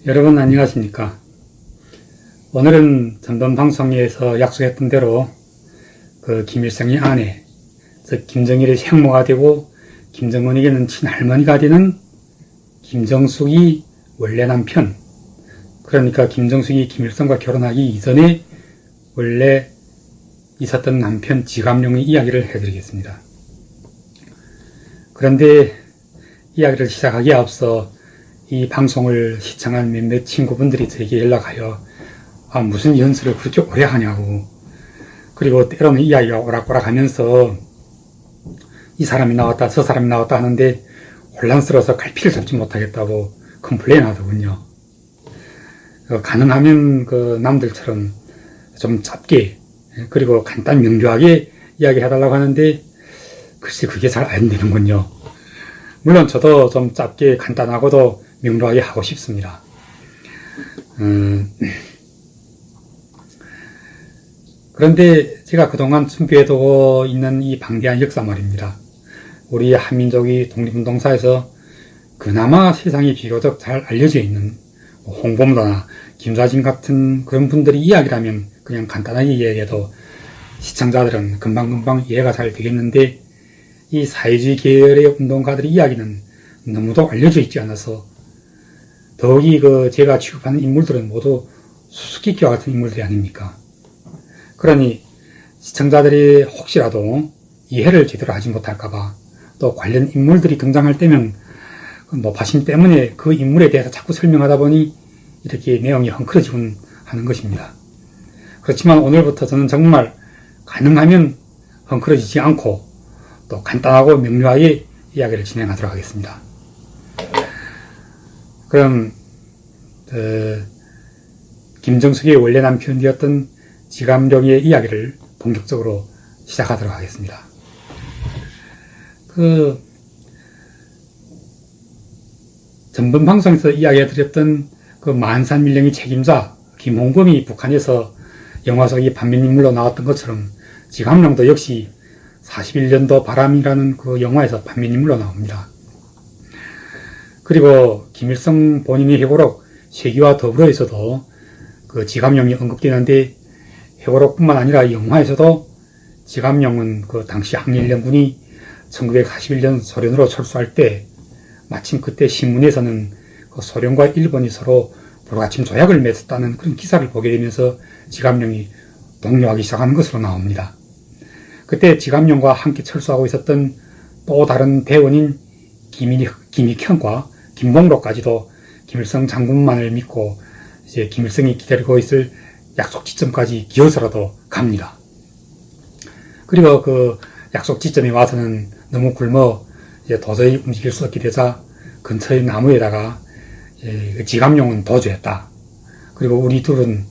여러분 안녕하십니까? 오늘은 전번 방송에서 약속했던 대로 김일성의 아내, 즉 김정일의 생모가 되고 김정은에게는 친할머니가 되는 김정숙이 원래 남편, 그러니까 김정숙이 김일성과 결혼하기 이전에 원래 있었던 남편 지감룡의 이야기를 해드리겠습니다. 그런데 이야기를 시작하기에 앞서 이 방송을 시청한 몇몇 친구분들이 저에게 연락하여 무슨 연설을 그렇게 오래 하냐고, 그리고 때로는 이야기가 오락오락 하면서 이 사람이 나왔다 저 사람이 나왔다 하는데 혼란스러워서 갈피를 잡지 못하겠다고 컴플레인 하더군요. 가능하면 남들처럼 좀 짧게 그리고 간단 명료하게 이야기해달라고 하는데 글쎄 그게 잘 안 되는군요. 물론 저도 좀 짧게 간단하고도 명료하게 하고 싶습니다. 그런데 제가 그동안 준비해두고 있는 이 방대한 역사 말입니다. 우리 한민족이 독립운동사에서 그나마 세상에 비교적 잘 알려져 있는 홍범도나 김좌진 같은 그런 분들이 이야기라면 그냥 간단하게 이야기해도 시청자들은 금방금방 이해가 잘 되겠는데, 이 사회주의 계열의 운동가들의 이야기는 너무도 알려져 있지 않아서 더욱이 제가 취급하는 인물들은 모두 수수께끼와 같은 인물들이 아닙니까? 그러니 시청자들이 혹시라도 이해를 제대로 하지 못할까봐, 또 관련 인물들이 등장할 때면 노파심 때문에 그 인물에 대해서 자꾸 설명하다 보니 이렇게 내용이 헝클어지곤 하는 것입니다. 그렇지만 오늘부터 저는 정말 가능하면 헝클어지지 않고 또 간단하고 명료하게 이야기를 진행하도록 하겠습니다. 그럼 김정숙의 원래 남편이었던 지감룡의 이야기를 본격적으로 시작하도록 하겠습니다. 전번 방송에서 이야기해드렸던 만산밀령의 책임자 김홍범이 북한에서 영화 속의 반면인물로 나왔던 것처럼 지감룡도 역시 41년도 바람이라는 그 영화에서 반면인물로 나옵니다. 그리고 김일성 본인의 회고록 쇠기와 더불어에서도 지감룡이 언급되는데, 회고록뿐만 아니라 영화에서도 지감룡은 당시 항일연군이 1941년 소련으로 철수할 때 마침 그때 신문에서는 소련과 일본이 서로 불가침 조약을 맺었다는 그런 기사를 보게 되면서 지감룡이 동요하기 시작하는 것으로 나옵니다. 그때 지감룡과 함께 철수하고 있었던 또 다른 대원인 김익현과 김봉록까지도 김일성 장군만을 믿고 이제 김일성이 기다리고 있을 약속 지점까지 기어서라도 갑니다. 그리고 약속 지점에 와서는 너무 굶어 이제 도저히 움직일 수 없게 되자 근처의 나무에다가 지감룡은 도주했다. 그리고 우리 둘은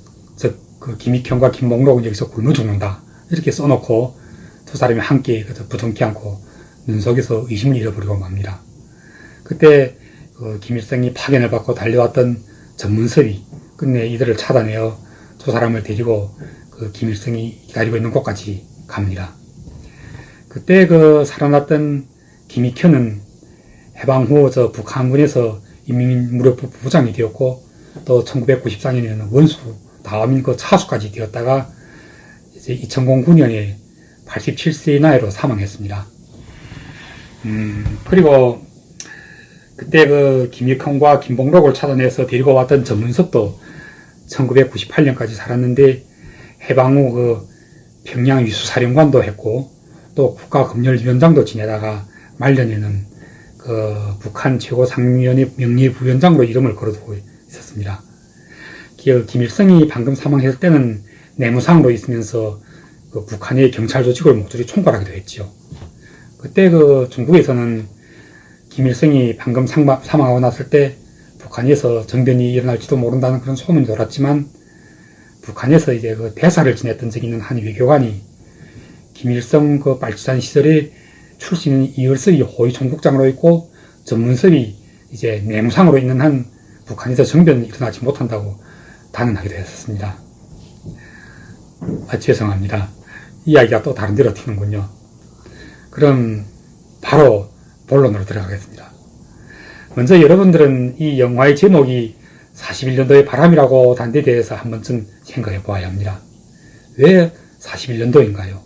김익현과 김봉록은 여기서 굶어 죽는다. 이렇게 써놓고 두 사람이 함께 부둥켜 안고 눈 속에서 의심을 잃어버리고 맙니다. 그때 김일성이 파견을 받고 달려왔던 전문섭이 끝내 이들을 찾아내어 두 사람을 데리고 김일성이 기다리고 있는 곳까지 갑니다. 그때 살아났던 김익현은 해방 후 북한군에서 인민무력부 부장이 되었고, 또 1994년에는 원수 다음인 차수까지 되었다가 이제 2009년에 87세의 나이로 사망했습니다. 그리고 그때 김익현과 김봉록을 찾아내서 데리고 왔던 전문섭도 1998년까지 살았는데, 해방 후 평양 위수사령관도 했고 또 국가검열위원장도 지내다가 말년에는 북한 최고상위원회 명예부위원장으로 이름을 걸어두고 있었습니다. 김일성이 방금 사망했을 때는 내무상으로 있으면서 북한의 경찰 조직을 모조리 총괄하기도 했죠. 그때 중국에서는 김일성이 방금 사망하고 났을 때 북한에서 정변이 일어날지도 모른다는 그런 소문이 돌았지만, 북한에서 이제 대사를 지냈던 적이 있는 한 외교관이 김일성 빨치산 시절에 출신인 이을섭이 호위 총국장으로 있고 전문섭이 이제 내무상으로 있는 한 북한에서 정변이 일어나지 못한다고 단언하기도 했었습니다. 죄송합니다. 이야기가 또 다른 데로 튀는군요. 그럼 바로 본론으로 들어가겠습니다. 먼저 여러분들은 이 영화의 제목이 41년도의 바람이라고 단 데 대해서 한 번쯤 생각해 보아야 합니다. 왜 41년도인가요?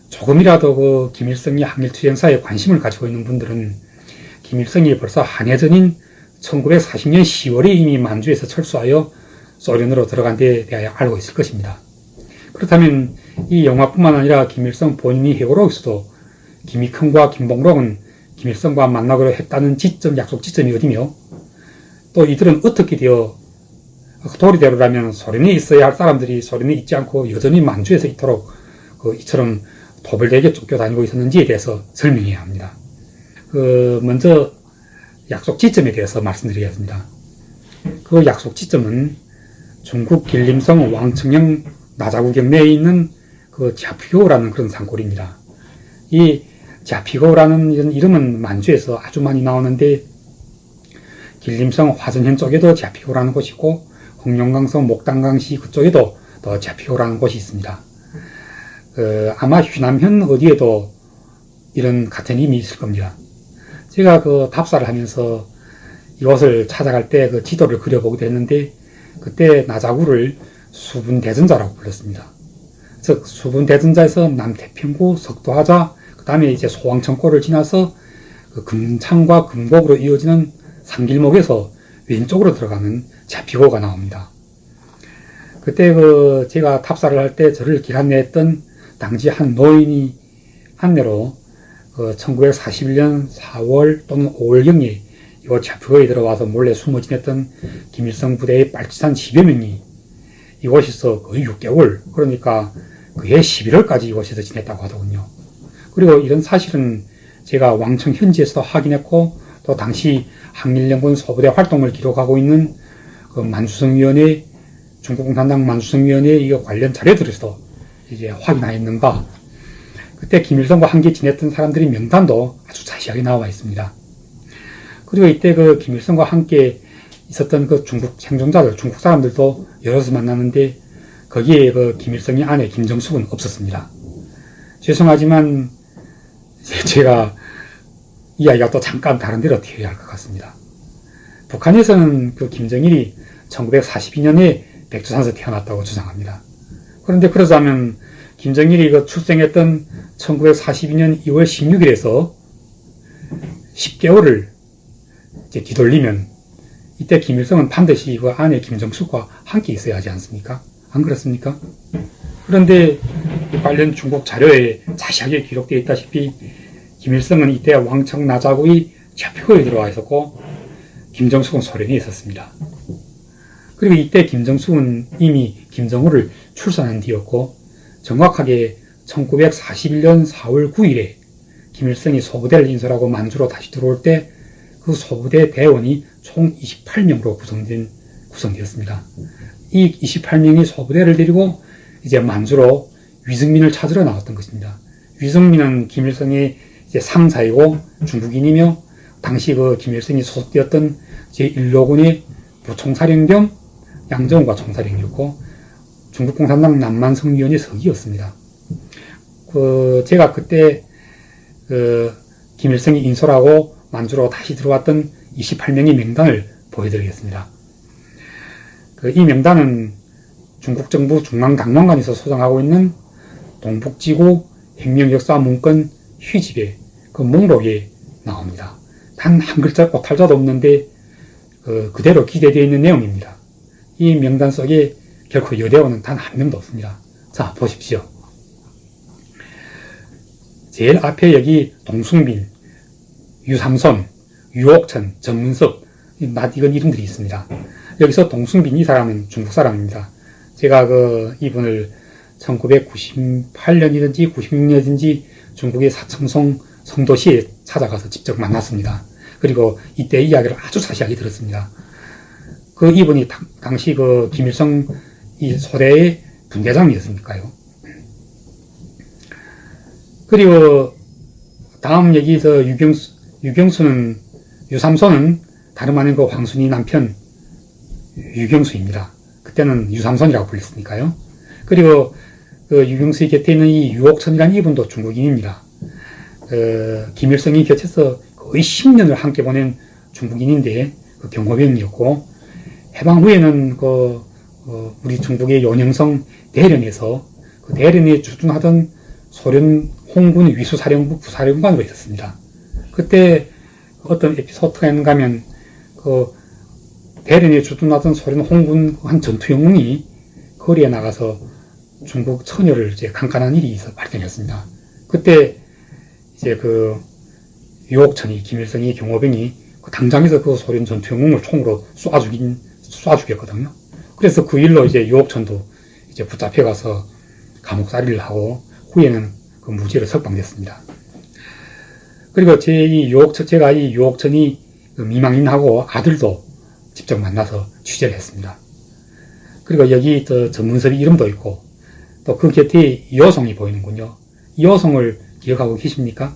조금이라도 그 김일성이 항일투쟁사에 관심을 가지고 있는 분들은 김일성이 벌써 한해전인 1940년 10월에 이미 만주에서 철수하여 소련으로 들어간 데 대하여 알고 있을 것입니다. 그렇다면 이 영화뿐만 아니라 김일성 본인이 회고록에서도 김익흥과 김봉록은 김일성과 만나기로 했다는 지점, 약속 지점이 어디며 또 이들은 어떻게 되어 도리대로라면 소련에 있어야 할 사람들이 소련에 있지 않고 여전히 만주에서 이토록 이처럼 도벌되게 쫓겨다니고 있었는지에 대해서 설명해야 합니다. 먼저 약속 지점에 대해서 말씀드리겠습니다. 그 약속 지점은 중국 길림성 왕청영 나자구 경내에 있는 그 자피고라는 그런 산골입니다. 이 자피고라는 이런 이름은 만주에서 아주 많이 나오는데 길림성 화전현 쪽에도 자피고라는 곳이 있고 홍룡강성 목당강시 그쪽에도 또 자피고라는 곳이 있습니다. 아마 휴남현 어디에도 이런 같은 이름이 있을 겁니다. 제가 그 답사를 하면서 이곳을 찾아갈 때 그 지도를 그려보기도 했는데 그때 나자구를 수분대전자라고 불렀습니다. 즉 수분대전자에서 남태평구 석도하자 그 다음에 이제 소왕천골을 지나서 그 금창과 금곡으로 이어지는 산길목에서 왼쪽으로 들어가는 자피고가 나옵니다. 그때 제가 답사를 할 때 저를 길 안내했던 당시 한 노인이 안내로 1941년 4월 또는 5월경에 이 자피고에 들어와서 몰래 숨어 지냈던 김일성 부대의 빨치산 10여 명이 이곳에서 거의 6개월, 그러니까 그해 11월까지 이곳에서 지냈다고 하더군요. 그리고 이런 사실은 제가 왕청 현지에서도 확인했고 또 당시 항일연군 소부대 활동을 기록하고 있는 그 만주성위원회, 중국共产党만주성위원회 이 관련 자료들에서도 이제 확인하였는 바, 그때 김일성과 함께 지냈던 사람들의 명단도 아주 자세하게 나와 있습니다. 그리고 이때 그 김일성과 함께 있었던 그 중국 생존자들, 중국 사람들도 여럿을 만났는데 거기에 그 김일성의 아내 김정숙은 없었습니다. 죄송하지만 제가 이야기가 또 잠깐 다른 데로 튀어야 할 것 같습니다. 북한에서는 그 김정일이 1942년에 백두산에서 태어났다고 주장합니다. 그런데 그러자면 김정일이 그 출생했던 1942년 2월 16일에서 10개월을 이제 뒤돌리면 이때 김일성은 반드시 그 아내 김정숙과 함께 있어야 하지 않습니까? 안 그렇습니까? 그런데 관련 중국 자료에 자세하게 기록되어 있다시피 김일성은 이때 왕청 나자구의 자피고에 들어와 있었고 김정숙은 소련에 있었습니다. 그리고 이때 김정숙은 이미 김정우를 출산한 뒤였고 정확하게 1941년 4월 9일에 김일성이 소부대를 인솔하고 만주로 다시 들어올 때 그 소부대 대원이 총 28명으로 구성되었습니다. 이 28명이 소부대를 데리고 이제 만주로 위승민을 찾으러 나왔던 것입니다. 위승민은 김일성의 이제 상사이고 중국인이며 당시 그 김일성이 소속되었던 제1로군의 부총사령 겸 양정우가 총사령이었고 중국共产党남만성위원회 서기였습니다. 제가 그때 김일성이 인솔하고 만주로 다시 들어왔던 28명의 명단을 보여드리겠습니다. 이 명단은 중국정부 중앙당원관에서 소장하고 있는 동북지구 혁명역사 문건 휴집의 그 목록에 나옵니다. 단 한 글자 오탈자도 없는데 그대로 기재되어 있는 내용입니다. 이 명단 속에 결코 여대원은 단 한 명도 없습니다. 자, 보십시오. 제일 앞에 여기 동승빈, 유삼손, 유옥천, 전문섭, 낯익은 이름들이 있습니다. 여기서 동승빈 이 사람은 중국 사람입니다. 제가 이분을 1998년이든지 96년이든지 중국의 사청송 성도시에 찾아가서 직접 만났습니다. 그리고 이때 이야기를 아주 자세하게 들었습니다. 이분이 당시 김일성 이 소대의 분대장이었으니까요. 그리고 다음 여기서 유경수는, 유삼손은 다름 아닌 황순이 남편 유경수입니다. 그때는 유삼손이라고 불렸으니까요. 그리고 유경수의 곁에 있는 이 유옥천이라는 이분도 중국인입니다. 김일성이 곁에서 거의 10년을 함께 보낸 중국인인데 경호병이었고 해방 후에는 우리 중국의 연영성 대련에서 그 대련에 주둔하던 소련 홍군 위수사령부 부사령관으로 있었습니다. 그때 어떤 에피소드가 있는가 하면 대련에 주둔하던 소련 홍군 한 전투 영웅이 거리에 나가서 중국 처녀를 이제 강간한 일이 발생했습니다. 그때 이제 유옥천이 김일성이 경호병이 당장에서 그 소련 전투 영웅을 총으로 쏴죽였거든요. 그래서 그 일로 이제 유옥천도 이제 붙잡혀가서 감옥살이를 하고 후에는 그 무죄로 석방됐습니다. 그리고 제가 이 유옥천이 미망인하고 아들도 직접 만나서 취재를 했습니다. 그리고 여기 전문섭이 이름도 있고 또 그 곁에 이호성이 보이는군요. 이호성을 기억하고 계십니까?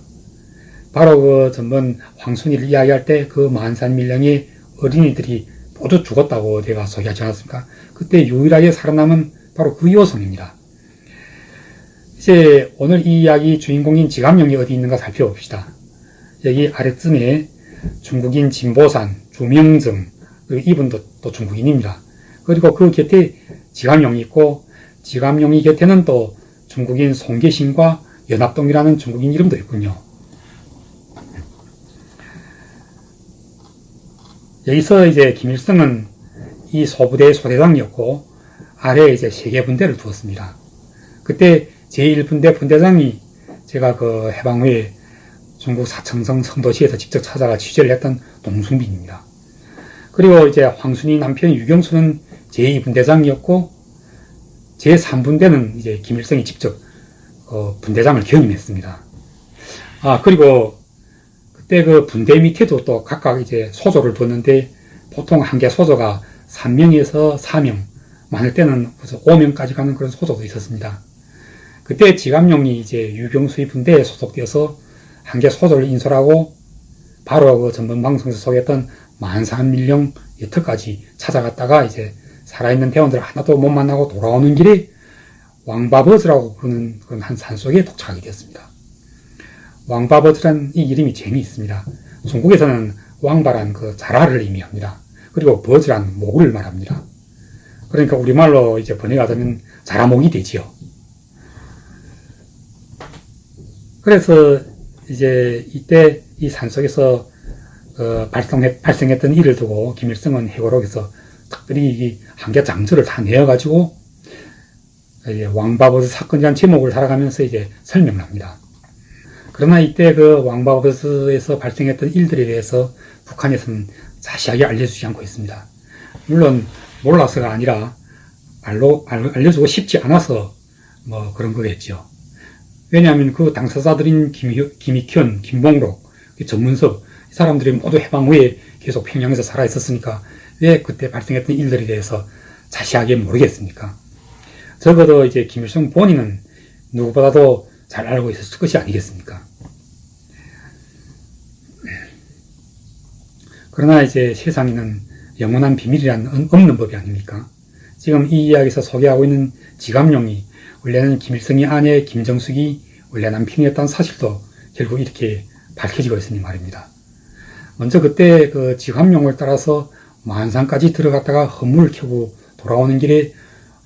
바로 전번 황순이를 이야기할 때 그 만산밀령의 어린이들이 모두 죽었다고 내가 소개하지 않았습니까? 그때 유일하게 살아남은 바로 그 이호성입니다. 이제 오늘 이 이야기 주인공인 지감령이 어디 있는가 살펴봅시다. 여기 아래쯤에 중국인 진보산, 주명정, 이분도 또 중국인입니다. 그리고 그 곁에 지감령이 있고 지감령이 곁에는 또 중국인 송계신과 연합동이라는 중국인 이름도 있군요. 여기서 이제 김일성은 이 소부대의 소대장이었고 아래에 이제 3개 분대를 두었습니다. 그때 제1분대 분대장이 제가 해방 후에 중국 사청성 성도시에서 직접 찾아가 취재를 했던 동순빈입니다. 그리고 이제 황순이 남편 유경수는 제2분대장이었고 제3분대는 이제 김일성이 직접 분대장을 겸임했습니다. 그리고 그때 그 분대 밑에도 또 각각 이제 소조를 두었는데 보통 한 개 소조가 3명에서 4명, 많을 때는 5명까지 가는 그런 소조도 있었습니다. 그때 지감령이 이제 유경수의 분대에 소속되어서 한 개 소조를 인솔하고 바로 전번 방송에서 소개했던 만산밀령 여터까지 찾아갔다가 이제 살아있는 대원들을 하나도 못 만나고 돌아오는 길에 왕바버즈라고 부르는 그런 한 산속에 도착하게 되었습니다. 왕바버즈란 이 이름이 재미있습니다. 중국에서는 왕바란 자라를 의미합니다. 그리고 버즈란 모구를 말합니다. 그러니까 우리말로 이제 번역하자면 자라목이 되지요. 그래서 이제 이때 이 산속에서 발생했던 일을 두고 김일성은 회고록에서 특별히 한개 장조를 다 내어가지고 이제 왕바버스 사건이라는 제목을 달아가면서 이제 설명을 합니다. 그러나 이때 왕바버스에서 발생했던 일들에 대해서 북한에서는 자세하게 알려주지 않고 있습니다. 물론 몰라서가 아니라 알려주고 싶지 않아서 그런 거겠죠. 왜냐하면 그 당사자들인 김익현, 김봉록, 전문섭 이 사람들이 모두 해방 후에 계속 평양에서 살아 있었으니까 왜 그때 발생했던 일들에 대해서 자세하게 모르겠습니까? 적어도 이제 김일성 본인은 누구보다도 잘 알고 있었을 것이 아니겠습니까? 그러나 이제 세상에는 영원한 비밀이란 없는 법이 아닙니까? 지금 이 이야기에서 소개하고 있는 지감령이 원래는 김일성의 아내 김정숙이 원래 남편이었다는 사실도 결국 이렇게 밝혀지고 있으니 말입니다. 먼저 그때 지감령을 따라서 만산까지 들어갔다가 헌물을 켜고 돌아오는 길에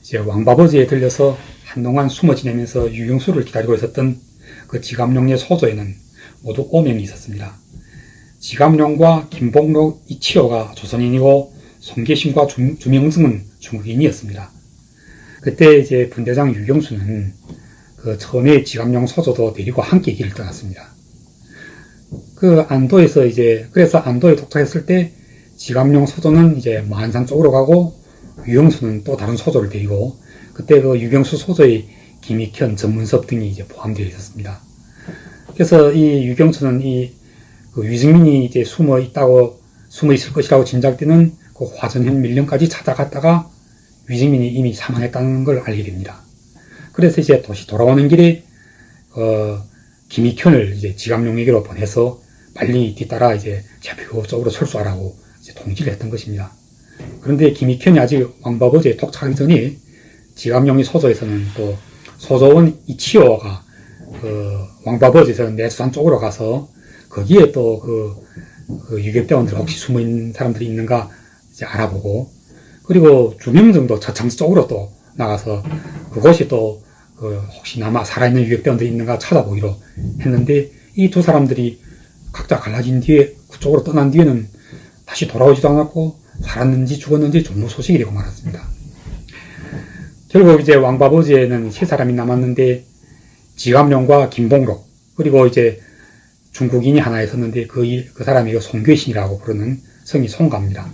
이제 왕바버즈에 들려서 한동안 숨어 지내면서 유경수를 기다리고 있었던 그 지감령의 소조에는 모두 5명이 있었습니다. 지감령과 김봉록, 이치호가 조선인이고 송계신과 주명승은 중국인이었습니다. 그때 이제 분대장 유경수는 처음에 지감령 소조도 데리고 함께 길을 떠났습니다. 그래서 안도에 도착했을 때 지감령 소조는 이제 만산 쪽으로 가고 유경수는 또 다른 소조를 데리고 그때 유경수 소조의 김익현, 전문섭 등이 이제 포함되어 있었습니다. 그래서 이 유경수는 유승민이 이제 숨어 있을 것이라고 짐작되는 화전현 밀령까지 찾아갔다가 유승민이 이미 사망했다는 걸 알게 됩니다. 그래서 이제 다시 돌아오는 길에 김익현을 이제 지감령에게로 보내서 빨리 뒤따라 이제 좌표 쪽으로 철수하라고 이제 통지를 했던 것입니다. 그런데 김익현이 아직 왕바버즈에 도착하기 전에 지감령의 소조에서는 또 소조원 이치호가 왕바버즈에서 내수산 쪽으로 가서 거기에 또 유격대원들 혹시 숨어있는 사람들이 있는가 이제 알아보고 그리고 주민등도 저창 쪽으로 또 나가서 그곳이 또 혹시나마 살아있는 유격대원들이 있는가 찾아보기로 했는데 이 두 사람들이 각자 갈라진 뒤에 그쪽으로 떠난 뒤에는 다시 돌아오지도 않았고 살았는지 죽었는지 전무 소식이 되고 말았습니다. 결국 이제 왕바버지에는 세 사람이 남았는데 지감룡과 김봉록 그리고 이제 중국인이 하나 있었는데 그 사람이 송괴신이라고 부르는 성이 송가입니다.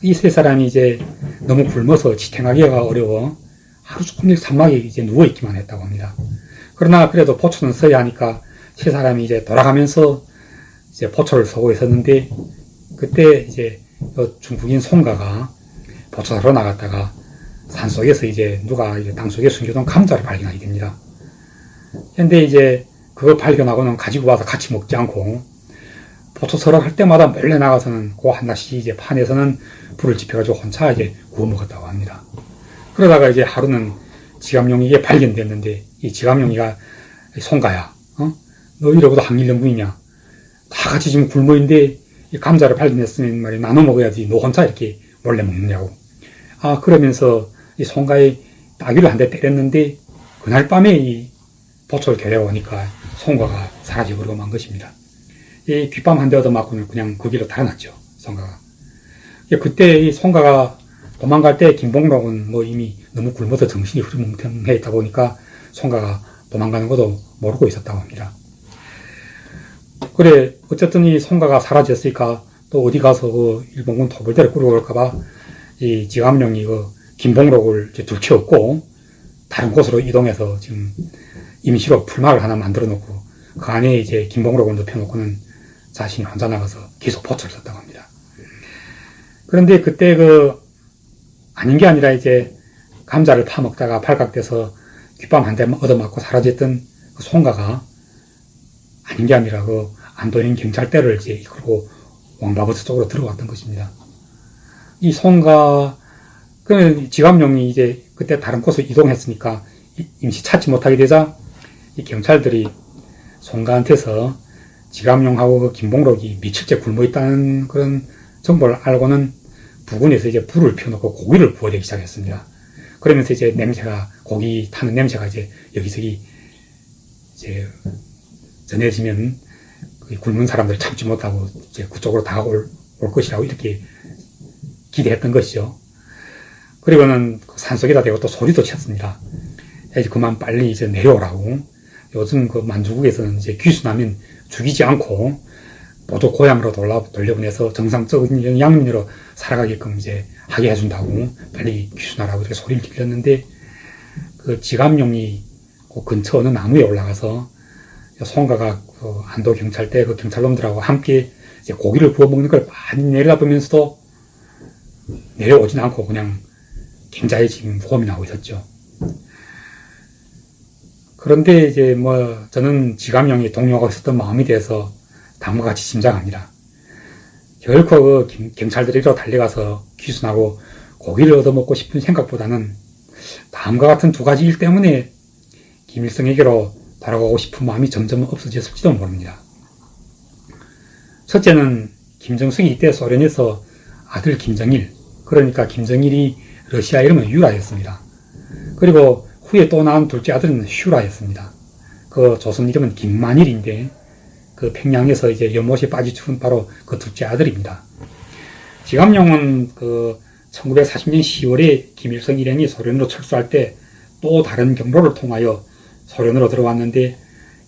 이 세 사람이 이제 너무 굶어서 지탱하기가 어려워 하루 종일 사막에 이제 누워있기만 했다고 합니다. 그러나 그래도 포초는 서야 하니까 세 사람이 이제 돌아가면서 이제 포초를 서고 있었는데 그때 이제 중국인 송가가 포초 사러 나갔다가 산속에서 이제 누가 이제 땅속에 숨겨둔 감자를 발견하게 됩니다. 근데 이제 그거 발견하고는 가지고 와서 같이 먹지 않고 포초 서러 할 때마다 몰래 나가서는 그 한낮이 이제 판에서는 불을 지펴가지고 혼자 이제 구워 먹었다고 합니다. 그러다가 이제 하루는 지감룡이가 발견됐는데 이 지감룡이가 송가야, 너 이러고도 항일연군이냐? 다 같이 지금 굶어있는데 이 감자를 발견했으면 말이야 나눠 먹어야지 너 혼자 이렇게 몰래 먹느냐고. 그러면서 이 송가의 따귀를 한 대 때렸는데 그날 밤에 이 포초를 겨려오니까 송가가 사라져버리고 만 것입니다. 이 귓밤 한 대 얻어맞고는 그냥 그 길로 달아났죠, 송가가. 그때 이 송가가 도망갈 때 김봉록은 뭐 이미 너무 굶어서 정신이 흐리멍텅해 있다 보니까 송가가 도망가는 것도 모르고 있었다고 합니다. 그래, 어쨌든 이 송가가 사라졌으니까 또 어디 가서 그 일본군 토벌대를 끌어올까봐 이 지감룡이 김봉록을 이제 들켜업고 다른 곳으로 이동해서 지금 임시로 풀막을 하나 만들어 놓고 그 안에 이제 김봉록을 눕혀놓고는 자신이 혼자 나가서 계속 포초를 썼다고 합니다. 그런데 그때 아닌 게 아니라 이제 감자를 파먹다가 발각돼서 귓밤 한 대 얻어맞고 사라졌던 그 송가가 아닌 게 아니라 안도인 경찰대를 이제 이끌고 왕바버스 쪽으로 들어왔던 것입니다. 이 송가, 지감룡이 이제 그때 다른 곳으로 이동했으니까 임시 찾지 못하게 되자 이 경찰들이 송가한테서 지감룡하고 김봉록이 며칠째 굶어 있다는 그런 정보를 알고는 부근에서 이제 불을 피워놓고 고기를 구워대기 시작했습니다. 그러면서 이제 고기 타는 냄새가 이제 여기저기 이제 전해지면 굶은 사람들 참지 못하고 이제 그쪽으로 다가올 것이라고 이렇게 기대했던 것이죠. 그리고는 산속에다 대고 또 소리도 쳤습니다. 이제 그만 빨리 이제 내려오라고. 요즘 만주국에서는 이제 귀순하면 죽이지 않고 모두 고향으로 돌려보내서 정상적인 양민으로 살아가게끔 이제 하게 해준다고 빨리 귀순하라고 이렇게 소리를 질렀는데 지감룡이 그 근처 어느 나무에 올라가서 송가가 안도 경찰대 경찰놈들하고 함께 이제 고기를 구워 먹는 걸 많이 내려다보면서도 내려오진 않고 그냥 굉장히 지금 호흡이 나오고 있었죠. 그런데 이제 저는 지감룡이 동요하고 있었던 마음이 돼서 다음과 같이 짐작합니다. 결코 경찰들이로 달려가서 귀순하고 고기를 얻어먹고 싶은 생각보다는 다음과 같은 두 가지 일 때문에 김일성에게로 돌아가고 싶은 마음이 점점 없어졌을지도 모릅니다. 첫째는 김정숙이 이때 소련에서 아들 김정일, 그러니까 김정일이 러시아 이름은 유라였습니다. 그리고 후에 또 낳은 둘째 아들은 슈라였습니다. 조선 이름은 김만일인데 평양에서 이제 연못에 빠져 죽은 바로 그 둘째 아들입니다. 지감룡은 1940년 10월에 김일성 일행이 소련으로 철수할 때 또 다른 경로를 통하여 소련으로 들어왔는데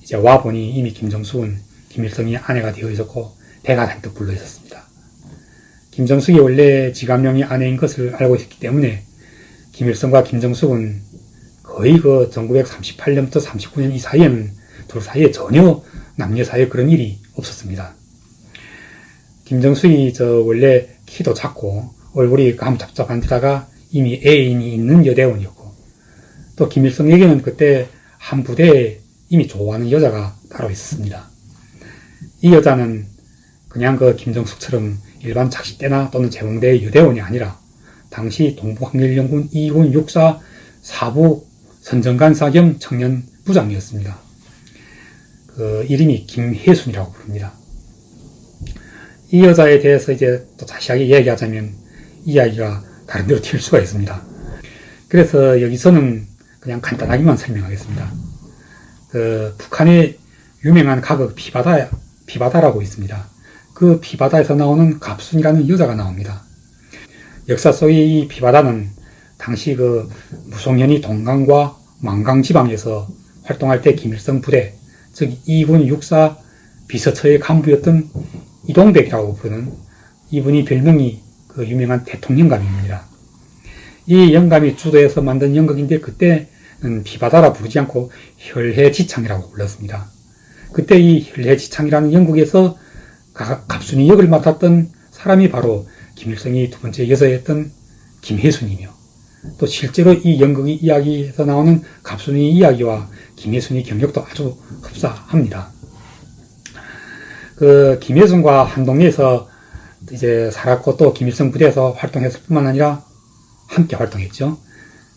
이제 와보니 이미 김정숙은 김일성이 아내가 되어 있었고 배가 잔뜩 불러 있었습니다. 김정숙이 원래 지감룡이 아내인 것을 알고 있었기 때문에 김일성과 김정숙은 거의 1938년부터 39년 이 사이에는 둘 사이에 전혀 남녀 사이에 그런 일이 없었습니다. 김정숙이 원래 키도 작고 얼굴이 감잡잡한 데다가 이미 애인이 있는 여대원이었고 또 김일성에게는 그때 한 부대에 이미 좋아하는 여자가 따로 있었습니다. 이 여자는 그냥 김정숙처럼 일반 착시대나 또는 제공대의 여대원이 아니라 당시 동부항일연군 2군 육사 사부 선정간사 겸 청년 부장이었습니다. 이름이 김혜순이라고 부릅니다. 이 여자에 대해서 이제 또 자세하게 얘기하자면 이 이야기가 다른 데로 튈 수가 있습니다. 그래서 여기서는 그냥 간단하게만 설명하겠습니다. 북한의 유명한 가극 비바다라고 있습니다. 그 비바다에서 나오는 갑순이라는 여자가 나옵니다. 역사 속의 이 비바다는 당시 무송현이 동강과 만강 지방에서 활동할 때 김일성 부대, 즉 2군 육사 비서처의 간부였던 이동백이라고 부르는 이분이 별명이 유명한 대통령감입니다. 이 영감이 주도해서 만든 연극인데 그때는 비바다라 부르지 않고 혈해지창이라고 불렀습니다. 그때 이 혈해지창이라는 연극에서 갑순이 역을 맡았던 사람이 바로 김일성이 두 번째 여자였던 김혜순이며 또 실제로 이 연극의 이야기에서 나오는 갑순이 이야기와 김혜순의 경력도 아주 흡사합니다. 김혜순과 한동리에서 이제 살았고 또 김일성 부대에서 활동했을 뿐만 아니라 함께 활동했죠.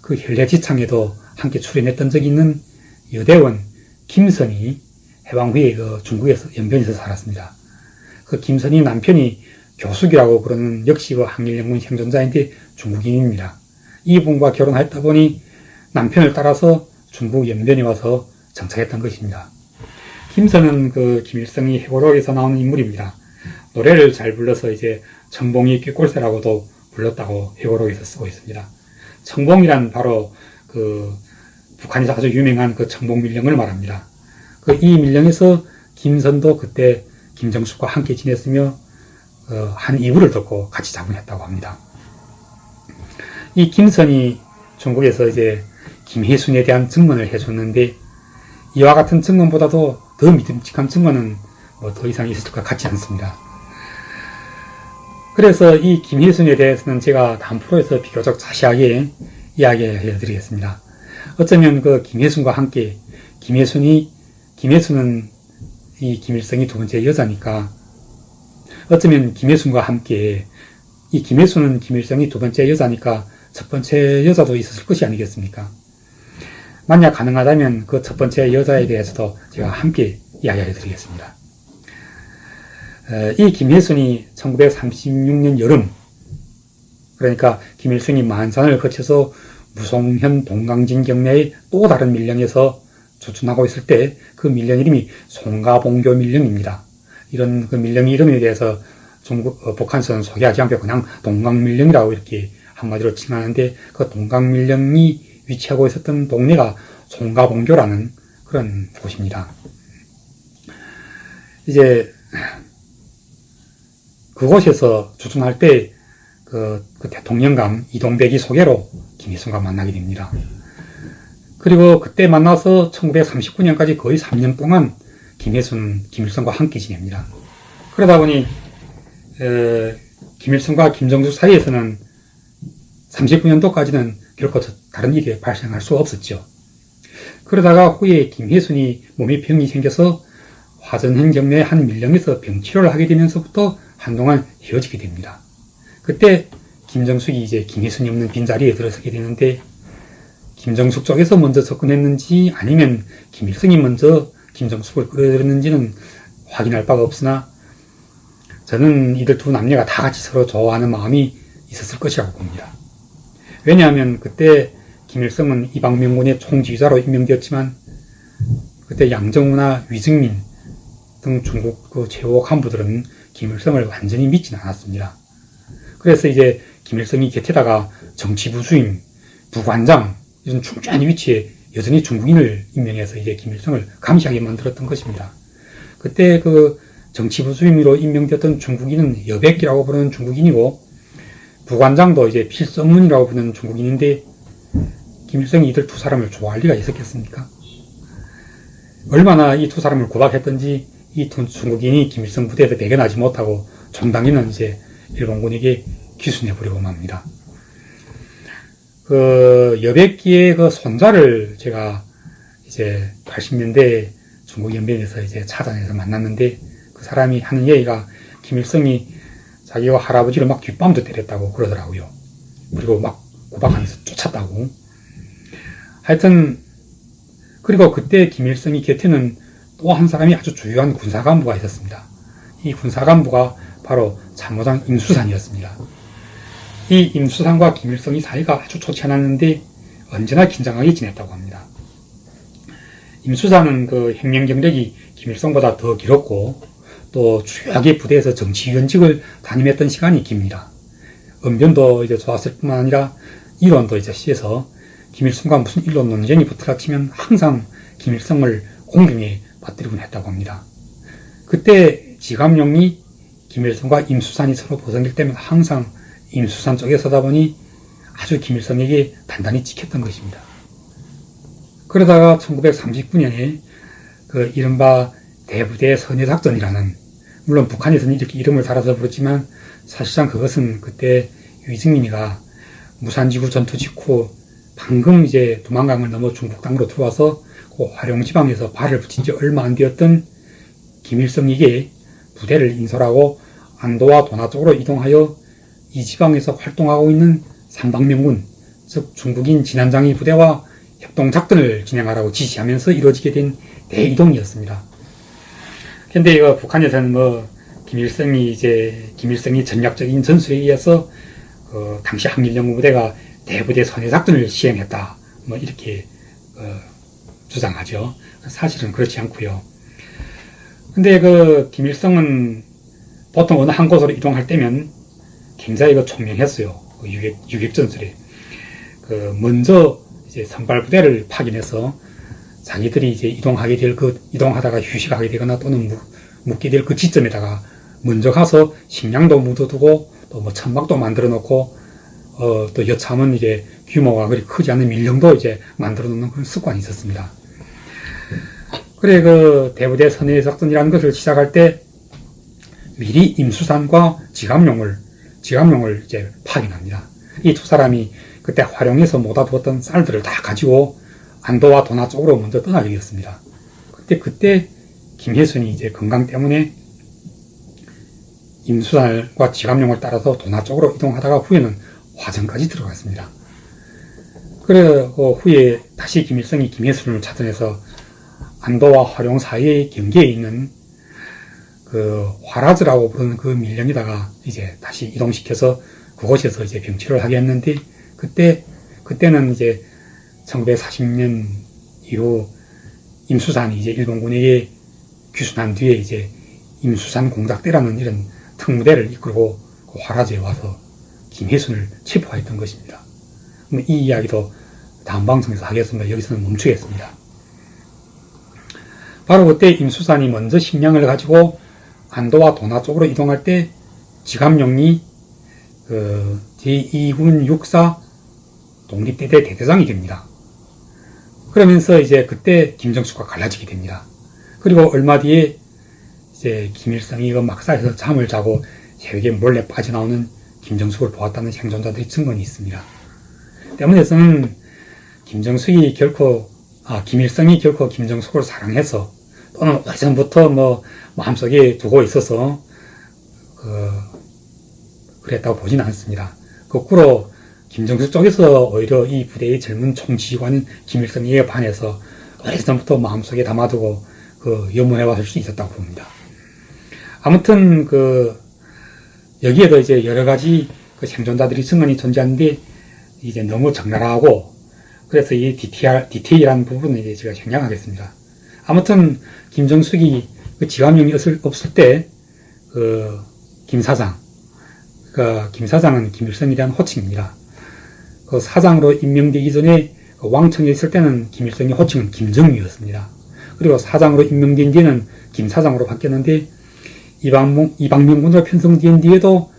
그 혈례지창에도 함께 출연했던 적이 있는 여대원 김선이 해방 후에 중국에서 연변에서 살았습니다. 그 김선이 남편이 교숙이라고 부르는 역시 항일연군 생존자인데 중국인입니다. 이분과 결혼했다 보니 남편을 따라서 중국 연변에 와서 정착했던 것입니다. 김선은 김일성이 해고록에서 나오는 인물입니다. 노래를 잘 불러서 이제 청봉이 꾀꼴새라고도 불렀다고 해고록에서 쓰고 있습니다. 청봉이란 바로 북한에서 아주 유명한 청봉밀령을 말합니다. 이 밀령에서 김선도 그때 김정숙과 함께 지냈으며 한 이불을 덮고 같이 자문했다고 합니다. 이 김선이 중국에서 이제 김혜순에 대한 증언을 해줬는데 이와 같은 증언보다도 더 믿음직한 증언은 더 이상 있을 것 같지 않습니다. 그래서 이 김혜순에 대해서는 제가 다음 프로에서 비교적 자세하게 이야기해 드리겠습니다. 어쩌면 김혜순과 함께 김혜순은 이 김일성이 두 번째 여자니까 어쩌면 김혜순과 함께 이 김혜순은 김일성이 두 번째 여자니까 첫 번째 여자도 있었을 것이 아니겠습니까? 만약 가능하다면 그 첫 번째 여자에 대해서도 제가 함께 이야기해 드리겠습니다. 이 김혜순이 1936년 여름, 그러니까 김일성이 만산을 거쳐서 무송현 동강진 경내의 또 다른 밀령에서 주둔하고 있을 때 그 밀령 이름이 송가봉교 밀령입니다. 이런 밀령 이름에 대해서 북한에서는 소개하지 않고 그냥 동강밀령이라고 이렇게 한마디로 칭하는데 그 동강밀령이 위치하고 있었던 동네가 송가봉교라는 그런 곳입니다. 이제 그곳에서 주둔할 때 그 대통령감 이동백이 소개로 김일성과 만나게 됩니다. 그리고 그때 만나서 1939년까지 거의 3년 동안 김일성과 함께 지냅니다. 그러다 보니 김일성과 김정숙 사이에서는 39년도까지는 결코 다른 일이 발생할 수 없었죠. 그러다가 후에 김혜순이 몸에 병이 생겨서 화전현 경내 한 밀령에서 병치료를 하게 되면서부터 한동안 헤어지게 됩니다. 그때 김정숙이 이제 김혜순이 없는 빈자리에 들어서게 되는데 김정숙 쪽에서 먼저 접근했는지 아니면 김일성이 먼저 김정숙을 끌어들였는지는 확인할 바가 없으나 저는 이들 두 남녀가 다 같이 서로 좋아하는 마음이 있었을 것이라고 봅니다. 왜냐하면 그때 김일성은 이방명군의 총지휘자로 임명되었지만 그때 양정우나 위증민 등 중국 최고 간부들은 김일성을 완전히 믿지는 않았습니다. 그래서 이제 김일성이 곁에다가 정치부 주임, 부관장 이런 중요한 위치에 여전히 중국인을 임명해서 이제 김일성을 감시하게 만들었던 것입니다. 그때 정치부 주임으로 임명되었던 중국인은 여백기라고 부르는 중국인이고 부관장도 이제 필성문이라고 부르는 중국인인데 김일성이 이들 두 사람을 좋아할 리가 있었겠습니까? 얼마나 이 두 사람을 구박했던지 이 두 중국인이 김일성 부대에서 배견하지 못하고 종당에는 이제 일본군에게 귀순해버리고 맙니다. 여백기의 손자를 제가 이제 80년대 중국 연변에서 이제 찾아내서 만났는데 그 사람이 하는 얘기가 김일성이 자기와 할아버지를 막 뒷밤도 때렸다고 그러더라고요. 그리고 막 구박하면서 쫓았다고. 하여튼 그리고 그때 김일성이 곁에는 또 한 사람이 아주 주요한 군사간부가 있었습니다. 이 군사간부가 바로 참모장 임수산이었습니다. 이 임수산과 김일성이 사이가 아주 좋지 않았는데 언제나 긴장하게 지냈다고 합니다. 임수산은 그 혁명 경력이 김일성보다 더 길었고 또 주요하게 부대에서 정치위원직을 담임했던 시간이 깁니다. 언변도 이제 좋았을 뿐만 아니라 이론도 이제 씨에서 김일성과 무슨 일론 논쟁이 붙으라 치면 항상 김일성을 공경에 빠뜨리곤 했다고 합니다. 그때 지감용이 김일성과 임수산이 서로 보성일 때면 항상 임수산 쪽에 서다 보니 아주 김일성에게 단단히 찍혔던 것입니다. 그러다가 1939년에 그 이른바 대부대 선해작전이라는, 물론 북한에서는 이렇게 이름을 달아서 부르지만 사실상 그것은 그때 유이승민이가 무산지구 전투 직후 방금 이제 두만강을 넘어 중국 땅으로 들어와서 그 화룡지방에서 발을 붙인 지 얼마 안 되었던 김일성에게 부대를 인솔하고 안도와 도나 쪽으로 이동하여 이 지방에서 활동하고 있는 삼방명군, 즉 중국인 진안장이 부대와 협동작전을 진행하라고 지시하면서 이루어지게 된 대이동이었습니다. 근데 이거 북한에서는 김일성이 전략적인 전술에 의해서 당시 항일연구 부대가 대부대 선해작전을 시행했다, 이렇게 주장하죠. 사실은 그렇지 않고요. 근데 김일성은 보통 어느 한 곳으로 이동할 때면 굉장히 총명했어요. 유격전술에. 먼저 이제 선발부대를 파견해서 자기들이 이제 이동하다가 휴식하게 되거나 또는 묵게 될 그 지점에다가 먼저 가서 식량도 묻어두고 또 천막도 만들어 놓고 또 여차하면 이게 규모가 그리 크지 않은 밀령도 이제 만들어 놓는 그런 습관이 있었습니다. 그래, 대부대 선해작전이라는 것을 시작할 때 미리 임수산과 지감용을 이제 파견합니다. 이 두 사람이 그때 활용해서 모아 두었던 쌀들을 다 가지고 안도와 도나 쪽으로 먼저 떠나려였습니다. 그때 김혜순이 이제 건강 때문에 임수산과 지감용을 따라서 도나 쪽으로 이동하다가 후에는 화정까지 들어갔습니다. 그래, 후에 다시 김일성이 김혜순을 찾아내서 안도와 화룡 사이의 경계에 있는 화라즈라고 부르는 그 밀령에다가 이제 다시 이동시켜서 그곳에서 이제 병치를 하게 했는데, 그때는 이제 1940년 이후 임수산이 이제 일본군에게 귀순한 뒤에 이제 임수산 공작대라는 이런 특무대를 이끌고 그 화라즈에 와서 김혜순을 체포했던 것입니다. 이 이야기도 다음 방송에서 하겠습니다. 여기서는 멈추겠습니다. 바로 그때 임수산이 먼저 식량을 가지고 안도와 도나 쪽으로 이동할 때 지감용이 제2군 육사 독립대대 대대장이 됩니다. 그러면서 이제 그때 김정숙과 갈라지게 됩니다. 그리고 얼마 뒤에 이제 김일성이 막사에서 잠을 자고 새벽에 몰래 빠져나오는 김정숙을 보았다는 생존자들의 증언이 있습니다. 때문에서는 김일성이 결코 김정숙을 사랑해서 또는 오래전부터 마음속에 두고 있어서 그랬다고 보지는 않습니다. 거꾸로 김정숙 쪽에서 오히려 이 부대의 젊은 총지휘관인 김일성에게 반해서 오래전부터 마음속에 담아두고 염원해왔을 수 있었다고 봅니다. 아무튼 여기에도 이제 여러 가지 생존자들의 증언이 존재하는데 이제 너무 적나라하고, 그래서 이 디테일한 부분은 이제 제가 생략하겠습니다. 아무튼 김정숙이 지감용이 없을 때 김 사장은 김일성에 대한 호칭입니다. 사장으로 임명되기 전에 왕청에 있을 때는 김일성의 호칭은 김정유였습니다. 그리고 사장으로 임명된 뒤에는 김 사장으로 바뀌었는데 이방명군으로 편성된 뒤에도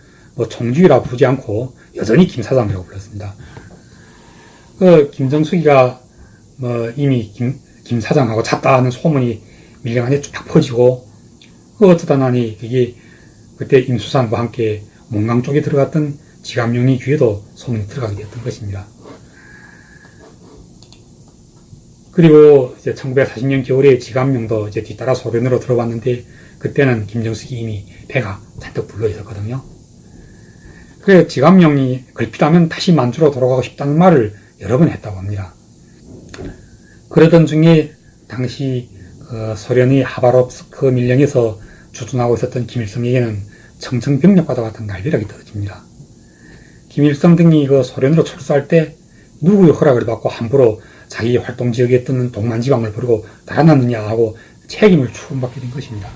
총주위라 부르지 않고 여전히 김 사장이라고 불렀습니다. 김정숙이가 이미 김 사장하고 잤다 하는 소문이 밀령 안에 쫙 퍼지고, 어쩌다 나니 그게 그때 임수산과 함께 몽강 쪽에 들어갔던 지감용이 귀에도 소문이 들어가게 되었던 것입니다. 그리고 이제 1940년 겨울에 지감용도 이제 뒤따라 소련으로 들어왔는데, 그때는 김정숙이 이미 배가 잔뜩 불러 있었거든요. 그래서 지감용이 걸핏하면 다시 만주로 돌아가고 싶다는 말을 여러 번 했다고 합니다. 그러던 중에 당시 소련의 하바롭스크 밀령에서 주둔하고 있었던 김일성에게는 청천벽력과도 같은 날벼락이 떨어집니다. 김일성 등이 그 소련으로 철수할 때 누구의 허락을 받고 함부로 자기 활동 지역에 있던 동만지방을 버리고 달아났느냐 하고 책임을 추궁받게 된 것입니다.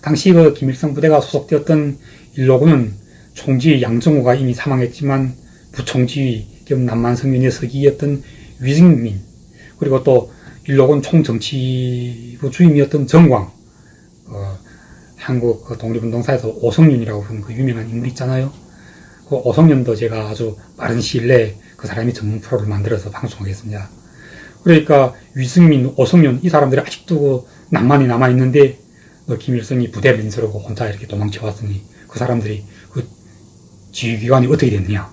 당시 그 김일성 부대가 소속되었던 일로군은 총지휘 양정호가 이미 사망했지만 부총지휘 겸 남만성면의 서기였던 위승민, 그리고 또 일로군 총정치부 주임이었던 정광, 한국 그 독립운동사에서 오성윤이라고 부르는 그 유명한 인물 있잖아요. 그 오성윤도 제가 아주 빠른 시일 내에 그 사람이 전문 프로를 만들어서 방송하겠습니다. 그러니까 위승민, 오성윤 이 사람들이 아직도 그 남만이 남아있는데 김일성이 부대를 인수하고 혼자 이렇게 도망쳐왔으니 그 사람들이 그 지휘기관이 어떻게 됐느냐.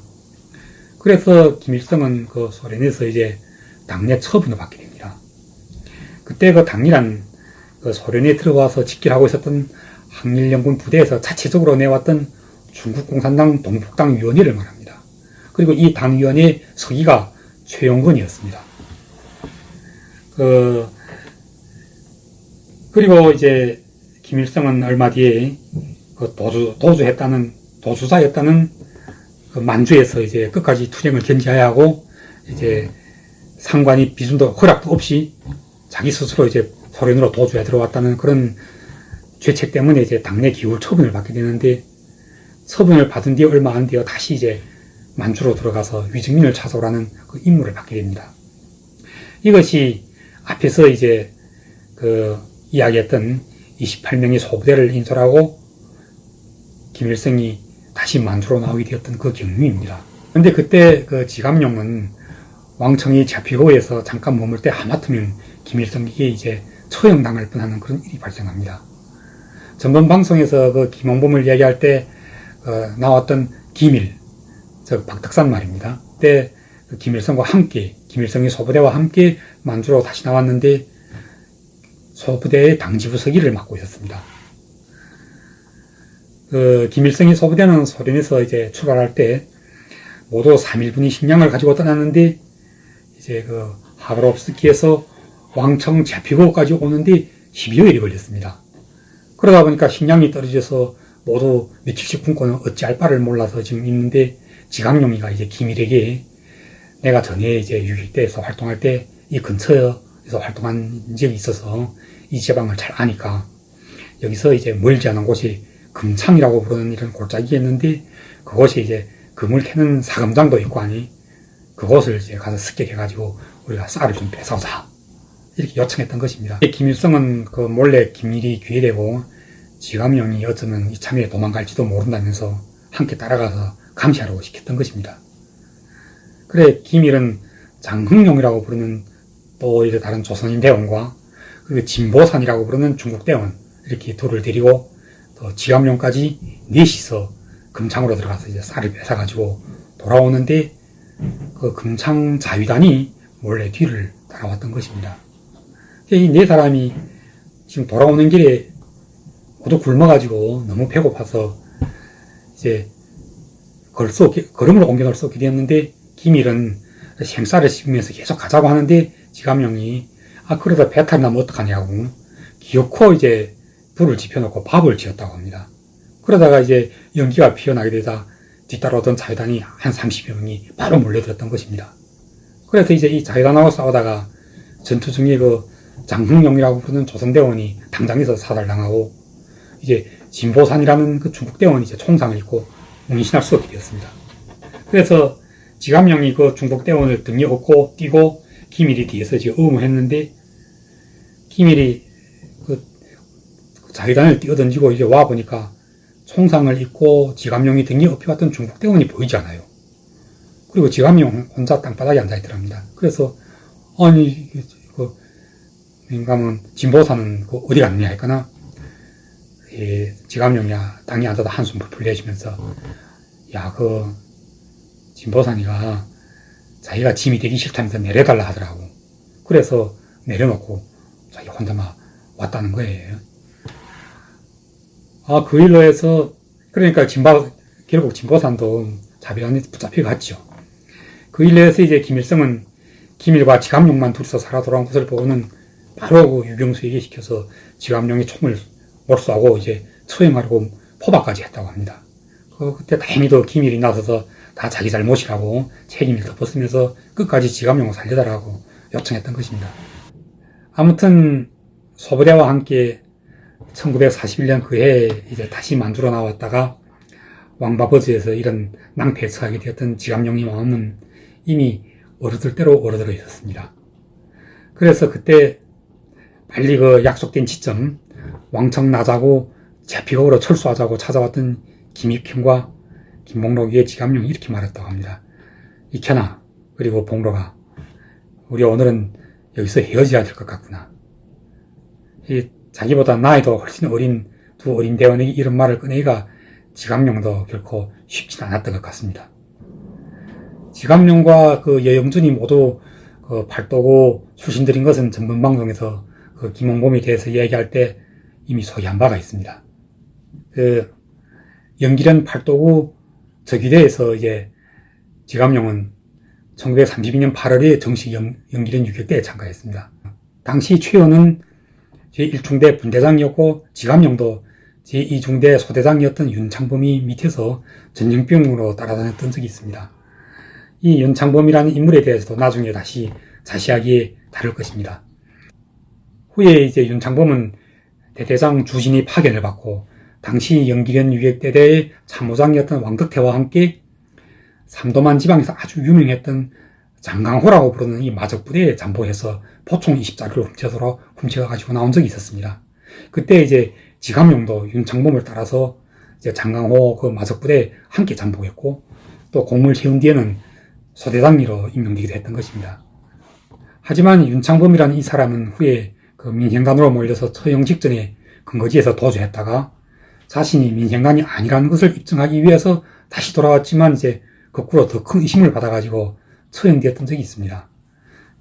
그래서 김일성은 그 소련에서 이제 당내 처분을 받게 됩니다. 그때 그 당이란 그 소련에 들어와서 직결하고 있었던 항일연군 부대에서 자체적으로 내왔던 중국공산당 동북당 위원회를 말합니다. 그리고 이 당위원회 서기가 최용근이었습니다. 그리고 이제 김일성은 얼마 뒤에 그 도주자였다는 그 만주에서 이제 끝까지 투쟁을 견지해야 하고 이제 상관이 비준도 허락도 없이 자기 스스로 이제 소련으로 도주해 들어왔다는 그런 죄책 때문에 이제 당내 기울 처분을 받게 되는데, 처분을 받은 뒤 얼마 안 되어 다시 이제 만주로 들어가서 위증민을 찾아오라는 그 임무를 받게 됩니다. 이것이 앞에서 이제 그 이야기했던 28명의 소부대를 인솔하고 김일성이 다시 만주로 나오게 되었던 그 경위입니다. 그런데 그때 그 지감용은 왕청이 자피호에서 잠깐 머물 때 하마터면 김일성에게 이제 처형당할 뻔하는 그런 일이 발생합니다. 전번 방송에서 그 김홍범을 이야기할 때 나왔던 기밀, 저 박덕산 말입니다. 그때 김일성과 함께, 김일성의 소부대와 함께 만주로 다시 나왔는데 소부대의 당지부 서기를 맡고 있었습니다. 김일성의 소부대는 소련에서 이제 출발할 때 모두 3일분의 식량을 가지고 떠났는데 이제 그 하바롭스키에서 왕청 자피고까지 오는데 12여일이 걸렸습니다. 그러다 보니까 식량이 떨어져서 모두 며칠씩 굶고는 어찌할 바를 몰라서 지금 있는데, 지강용이가 이제 기밀에게 내가 전에 이제 6.1대에서 활동할 때 이 근처에서 활동한 적이 있어서 이 지방을 잘 아니까 여기서 이제 멀지 않은 곳이 금창이라고 부르는 이런 골짜기였는데 그곳에 이제 금을 캐는 사금장도 있고 하니 그곳을 이제 가서 습격해가지고 우리가 쌀을 좀 뺏어오자 이렇게 요청했던 것입니다. 김일성은 그 몰래 기밀이 귀에되고 지감용이 어쩌면 이참에 도망갈지도 모른다면서 함께 따라가서 감시하라고 시켰던 것입니다. 그래 기밀은 장흥용이라고 부르는 또 이제 다른 조선인 대원과 그리고 진보산이라고 부르는 중국 대원 이렇게 둘을 데리고 또 지감용까지 넷이서 금창으로 들어가서 이제 쌀을 뺏어가지고 돌아오는데 그 금창 자위단이 몰래 뒤를 따라왔던 것입니다. 이 네 사람이 지금 돌아오는 길에 모두 굶어가지고 너무 배고파서 이제 걸음을 옮겨놓을 수 없게 되었는데 기밀은 생쌀을 씹으면서 계속 가자고 하는데 지감용이 그러다 배탈이 나면 어떡하냐고 기어코 이제 불을 지펴놓고 밥을 지었다고 합니다. 그러다가 이제 연기가 피어나게 되자 뒤따라오던 자위단이 한 30여 명이 바로 몰려들었던 것입니다. 그래서 이제 이 자위단하고 싸우다가 전투 중에 그 장흥용이라고 부르는 조선대원이 당장에서 사살당하고 이제 진보산이라는 그 중국대원이 이제 총상을 입고 문신할 수 없게 되었습니다. 그래서 지감용이 그 중국대원을 등에 업고 뛰고 기밀이 뒤에서 지금 의무했는데 기밀이 그 자위단을 뛰어던지고 이제 와보니까 총상을 입고 지감용이 등에 업혀왔던 중국대원이 보이지 않아요. 그리고 지감용 혼자 땅바닥에 앉아있더랍니다. 그래서 아니 민감은 진보사는 어디 갔느냐 했거나 지감용이야 땅에 앉아서 한숨 풀풀 내쉬면서 야 진보산이가 자기가 짐이 되기 싫다면서 내려달라 하더라고. 그래서 내려놓고 자기 혼자 막 왔다는 거예요. 그 일로 해서 그러니까 결국 진보산도 자비안에 붙잡혀 갔죠. 그 일로 해서 이제 김일성은 기밀과 지감용만 둘이서 살아 돌아온 것을 보고는 바로 그 유병수에게 시켜서 지감용이 총을 몰수하고 이제 처형하려고 포박까지 했다고 합니다. 그때 다행히도 기밀이 나서서 다 자기 잘못이라고 책임을 덮었으면서 끝까지 지감용을 살려달라고 요청했던 것입니다. 아무튼 소부대와 함께 1941년 그 해에 이제 다시 만주로 나왔다가 왕바버즈에서 이런 낭패에 처하게 되었던 지감용의 마음은 이미 어르들 대로 얼어들어 있었습니다. 그래서 그때 빨리 그 약속된 지점 왕청 나자고 제피곡으로 철수하자고 찾아왔던 김익현과 김봉록 위에 지감용이 이렇게 말했다고 합니다. 익현아, 그리고 봉록아, 우리 오늘은 여기서 헤어져야 될 것 같구나. 자기보다 나이도 훨씬 어린 두 어린 대원에게 이런 말을 꺼내기가 지감용도 결코 쉽진 않았던 것 같습니다. 지감용과 그 여영준이 모두 그 팔도고 출신들인 것은 전문방송에서 그 김홍범에 대해서 이야기할 때 이미 소개한 바가 있습니다. 그 영기련 팔도구 저기대에서 이제 지감용은 1932년 8월에 정식 영기련 유격대에 참가했습니다. 당시 최연은 제1중대 분대장이었고 지감용도 제2중대 소대장이었던 윤창범이 밑에서 전쟁병으로 따라다녔던 적이 있습니다. 이 윤창범이라는 인물에 대해서도 나중에 다시 자세하게 다룰 것입니다. 후에 이제 윤창범은 대대장 주진이 파견을 받고 당시 영기련 유격대대의 참모장이었던 왕덕태와 함께 삼도만 지방에서 아주 유명했던 장강호라고 부르는 이 마적부대에 잠복해서 보총 20자리를 훔쳐가지고 나온 적이 있었습니다. 그때 이제 지감용도 윤창범을 따라서 이제 장강호 그 마적부대에 함께 잠복했고 또 공을 세운 뒤에는 소대장리로 임명되기도 했던 것입니다. 하지만 윤창범이라는 이 사람은 후에 그 민생단으로 몰려서 처형 직전에 근거지에서 도주했다가 자신이 민생단이 아니라는 것을 입증하기 위해서 다시 돌아왔지만 이제 거꾸로 더 큰 의심을 받아가지고 처형되었던 적이 있습니다.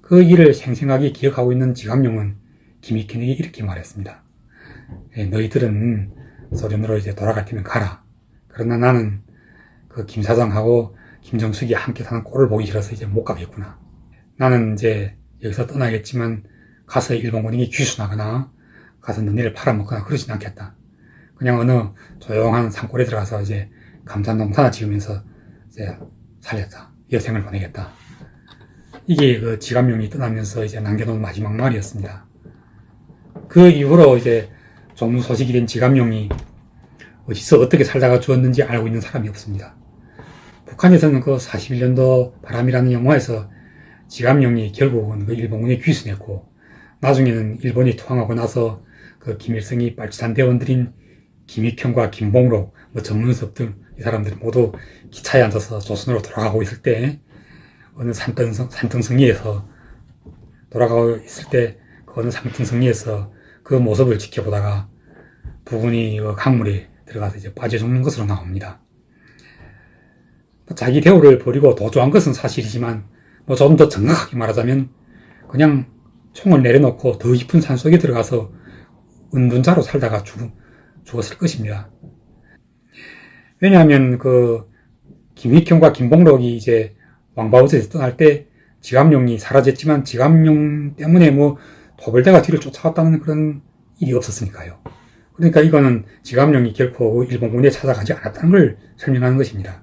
그 일을 생생하게 기억하고 있는 지감용은 김익현에게 이렇게 말했습니다. 너희들은 소련으로 이제 돌아갈 테면 가라. 그러나 나는 그 김 사장하고 김정숙이 함께 사는 꼴을 보기 싫어서 이제 못 가겠구나. 나는 이제 여기서 떠나겠지만 가서 일본군에게 귀순하거나 가서 너네를 팔아먹거나 그러진 않겠다. 그냥 어느 조용한 산골에 들어가서 이제 감산농사나 지으면서 이제 살겠다. 여생을 보내겠다. 이게 그 지감용이 떠나면서 이제 남겨놓은 마지막 말이었습니다. 그 이후로 이제 조문 소식이 된 지감용이 어디서 어떻게 살다가 죽었는지 알고 있는 사람이 없습니다. 북한에서는 그 41년도 바람이라는 영화에서 지감용이 결국은 그 일본군에 귀순했고 나중에는 일본이 투항하고 나서 그 김일성이 빨치산 대원들인 김익현과 김봉록, 정문섭 등 이 사람들이 모두 기차에 앉아서 조선으로 돌아가고 있을 때 어느 산등성리에서 돌아가고 있을 때 그 어느 산등성리에서 그 모습을 지켜보다가 부군이 강물에 들어가서 이제 빠져 죽는 것으로 나옵니다. 자기 대우를 버리고 도주한 것은 사실이지만 좀 더 정확하게 말하자면 그냥 총을 내려놓고 더 깊은 산속에 들어가서 은둔자로 살다가 죽었을 것입니다. 왜냐하면 그 김익현과 김봉록이 이제 왕바우즈에서 떠날 때 지감용이 사라졌지만 지감용 때문에 도벌대가 뒤를 쫓아왔다는 그런 일이 없었으니까요. 그러니까 이거는 지감용이 결코 일본군에 찾아가지 않았다는 걸 설명하는 것입니다.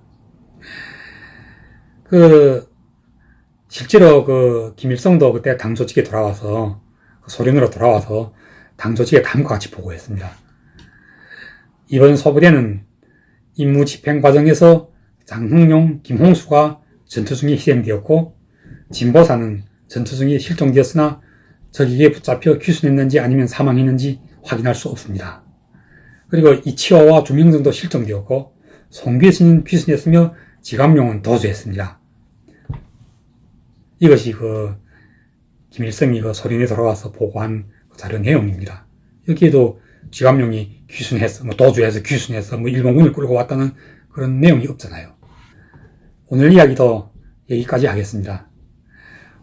실제로 김일성도 그때 당 조직에 돌아와서 소련으로 돌아와서 당 조직에 다음과 같이 보고했습니다. 이번 소부대는 임무 집행 과정에서 장흥용, 김홍수가 전투 중에 희생되었고 진보사는 전투 중에 실종되었으나 적에게 붙잡혀 귀순했는지 아니면 사망했는지 확인할 수 없습니다. 그리고 이치호와 주명정도 실종되었고 송교진은 귀순했으며 지감용은 도주했습니다. 이것이 김일성이 소련에 돌아와서 보고한 자료 내용입니다. 여기에도 지감용이 귀순해서 도주해서 귀순해서 일본군을 끌고 왔다는 그런 내용이 없잖아요. 오늘 이야기도 여기까지 하겠습니다.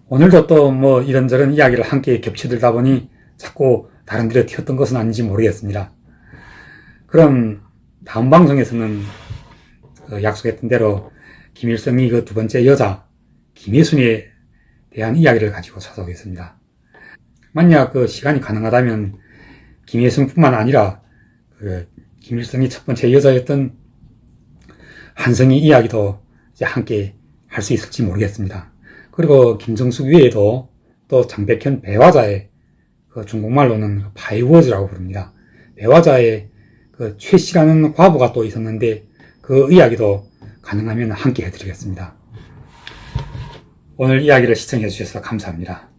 오늘도 또 이런저런 이야기를 함께 겹쳐들다 보니 자꾸 다른 데로 튀었던 것은 아닌지 모르겠습니다. 그럼 다음 방송에서는 약속했던 대로 김일성이 두 번째 여자 김혜순에 대한 이야기를 가지고 찾아오겠습니다. 만약 시간이 가능하다면 김혜순뿐만 아니라 김일성이 첫 번째 여자였던 한성희 이야기도 이제 함께 할 수 있을지 모르겠습니다. 그리고 김정숙 외에도 또 장백현 배화자의 그 중국말로는 파이워즈라고 부릅니다. 배화자의 그 최씨라는 과부가 또 있었는데 그 이야기도 가능하면 함께 해드리겠습니다. 오늘 이야기를 시청해 주셔서 감사합니다.